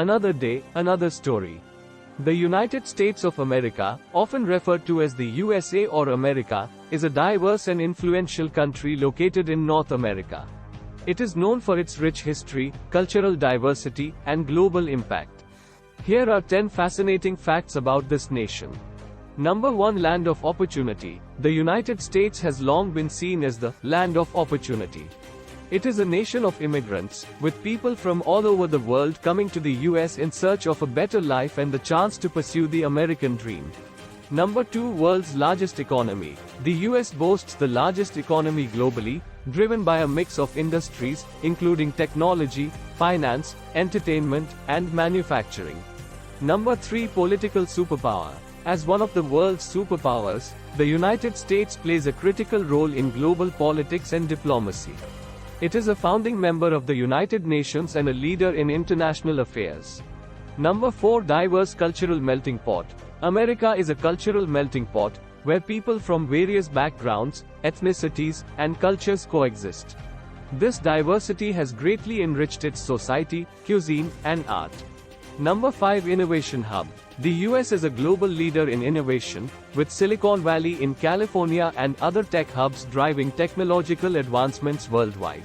Another day, another story. The United States of America, often referred to as the USA or America, is a diverse and influential country located in North America. It is known for its rich history, cultural diversity, and global impact. Here are 10 fascinating facts about this nation. Number 1. Land of Opportunity. The United States has long been seen as the land of opportunity. It is a nation of immigrants, with people from all over the world coming to the US in search of a better life and the chance to pursue the American dream. Number 2. World's largest economy. The US boasts the largest economy globally, driven by a mix of industries, including technology, finance, entertainment, and manufacturing. Number 3. Political superpower. As one of the world's superpowers, the United States plays a critical role in global politics and diplomacy. It is a founding member of the United Nations and a leader in international affairs. Number 4. Diverse cultural melting pot. America is a cultural melting pot, where people from various backgrounds, ethnicities, and cultures coexist. This diversity has greatly enriched its society, cuisine, and art. Number 5. Innovation hub. The US is a global leader in innovation, with Silicon Valley in California and other tech hubs driving technological advancements worldwide.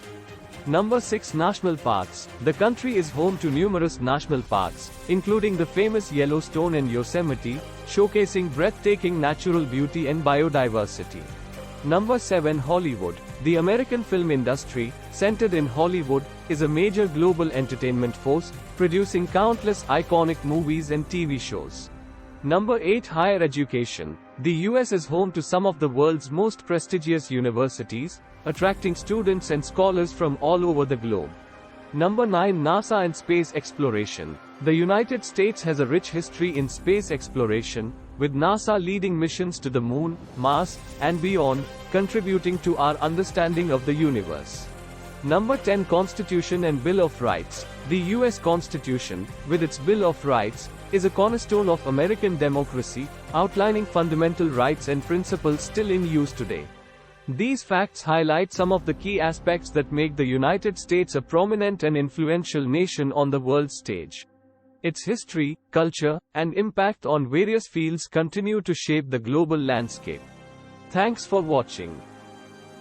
Number 6. National parks. The country is home to numerous national parks, including the famous Yellowstone and Yosemite, showcasing breathtaking natural beauty and biodiversity. Number 7. Hollywood. The American film industry, centered in Hollywood, is a major global entertainment force, producing countless iconic movies and TV shows. Number 8. Higher education. The US is home to some of the world's most prestigious universities, attracting students and scholars from all over the globe. Number 9. NASA and space exploration. The United States has a rich history in space exploration, with NASA leading missions to the Moon, Mars, and beyond, contributing to our understanding of the universe. Number 10. Constitution and Bill of Rights. The US Constitution, with its Bill of Rights, is a cornerstone of American democracy, outlining fundamental rights and principles still in use today. These facts highlight some of the key aspects that make the United States a prominent and influential nation on the world stage. Its history, culture, and impact on various fields continue to shape the global landscape. Thanks for watching.